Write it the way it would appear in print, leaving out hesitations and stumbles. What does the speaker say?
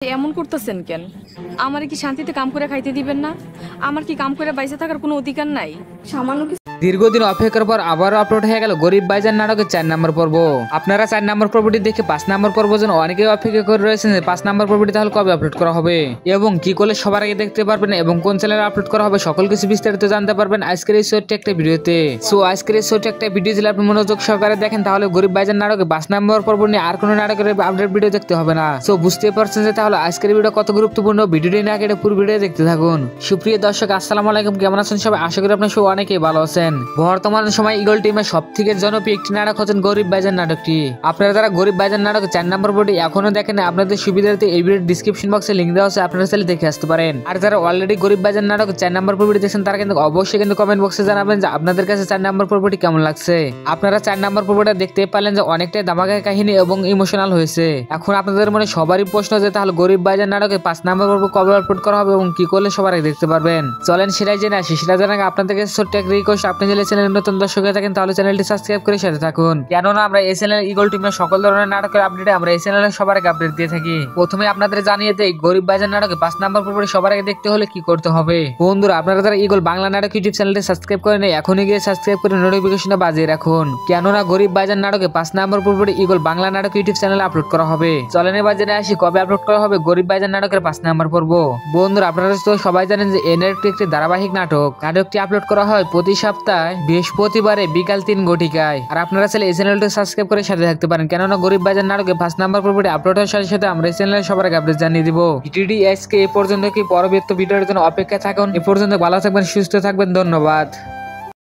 এমন করতেছেন কেন? আমার কি শান্তিতে কাম করে খাইতে দিবেন না? আমার কি কাম করে বাইসে থাকার কোনো অধিকার নাই? সামান্য কিছু দীর্ঘদিন অপেক্ষার পর আবারও আপলোড হয়ে গেল গরিব ভাইজান নাটকের 4 নম্বর পর্ব। আপনারা 4 নম্বর পর্বটি দেখে 5 নম্বর পর্ব যেন অনেকেই অপেক্ষা করে রয়েছেন যে 5 নম্বর পর্বটি তাহলে কবে আপলোড করা হবে এবং কি করলে সবার আগে দেখতে পারবেন এবং কোন চ্যানেলে আপলোড করা হবে সকল কিছু বিস্তারিত জানতে পারবেন আজকের এই ছোট্ট একটা ভিডিওতে। সো আজকের এই ছোট্ট একটা ভিডিও যদি আপনি মনোযোগ সহকারে দেখেন তাহলে গরিব ভাইজান নাটকে 5 নম্বর পর্ব নিয়ে আর কোনো নাটকের আপডেট ভিডিও দেখতে হবে না। সো বুঝতে পারছেন যে তাহলে আজকের ভিডিও কত গুরুত্বপূর্ণ, ভিডিওটি না কেটে পুরো ভিডিও দেখতে থাকুন। সুপ্রিয় দর্শক, আসসালামু আলাইকুম, কেমন আছেন সবাই? আশা করি আপনারা সবাই অনেকেই ভালো আছেন। বর্তমান সময় ইগল টিমের সবথেকে জনপ্রিয় একটি নাটক হচ্ছেন গরিব ভাইজান নাটকটি। আপনারা যারা গরিব ভাইজান নাটকের 4 নম্বর পর্বটি এখনো দেখেন আপনাদের সুবিধার্থে এই ভিডিওর ডিসক্রিপশন বক্সে লিংক দেওয়া আছে, আপনারা চাইলে দেখে আসতে পারেন। আর যারা অলরেডি গরিব ভাইজান নাটকের 4 নম্বর পর্বটি দেখছেন তারা কিন্তু অবশ্যই কিন্তু কমেন্ট বক্সে জানাবেন যে আপনাদের কাছে 4 নম্বর পর্বটি কেমন লাগছে। আপনারা 4 নম্বর পর্বটা দেখতে পারলেন যে অনেকটাই ধামাকা কাহিনী এবং ইমোশনাল হয়েছে। এখন আপনাদের মনে সবারই প্রশ্ন যে তাহলে গরিব ভাইজান নাটকের 5 নম্বর পর্ব কবে আপলোড করা হবে এবং কি করলে সবার আগে দেখতে পারবেন। চলেন সেটাই জেনে আসি। সেটা জানার আপনাদের কাছে ছোট্ট একটা রিকোয়েস্ট, আপনি যদি চ্যানেলের নতুন দর্শক হয়ে থাকেন তাহলে চ্যানেলটি সাবস্ক্রাইব করে সাথে থাকুন, কেননা আমরা এই চ্যানেল ইগল টিমের সকল ধরনের নাটকের আপডেটে আমরা এই চ্যানেলে সবার আগে আপডেট দিয়ে থাকি। প্রথমে আপনাদের জানিয়ে দেই গরিব ভাইজান নাটকে 5 নম্বর পর্বটি সবার আগে দেখতে হলে কি করতে হবে। বন্ধুরা, আপনারা যারা ইগল বাংলা নাটক ইউটিউব চ্যানেলটি সাবস্ক্রাইব করে নেই এখনই গিয়ে সাবস্ক্রাইব করে নোটিফিকেশনটা বাজিয়ে রাখুন, কেননা গরিব ভাইজান নাটকে 5 নম্বর পর্বটি ইগল বাংলা নাটক ইউটিউব চ্যানেলে আপলোড করা হবে। চলেন এবার জেনে আসি কবে আপলোড করা হবে গরিব ভাইজান নাটকের 5 নম্বর পর্ব। বন্ধুরা, আপনারা তো সবাই জানেন যে এই নাটকটি একটি ধারাবাহিক নাটক। নাটকটি আপলোড করা হয় প্রতি সপ্তাহে বৃহস্পতিবারে বিকাল 3 ঘটিকায়। আর আপনারা চাইলে এই চ্যানেলটি সাবস্ক্রাইব করে সাথে থাকতে পারেন, কেননা গরিব ভাইজান নাটকে 5 নম্বর পর্বটি আপলোড হওয়ার সাথে সাথে আমরা এই চ্যানেলে সবার আগে আপডেট জানিয়ে দিব। ভিডিওটি আজকে এই পর্যন্ত, কি পরবর্তী ভিডিওর জন্য অপেক্ষা থাকুন। এ পর্যন্ত ভালো থাকবেন, সুস্থ থাকবেন, ধন্যবাদ।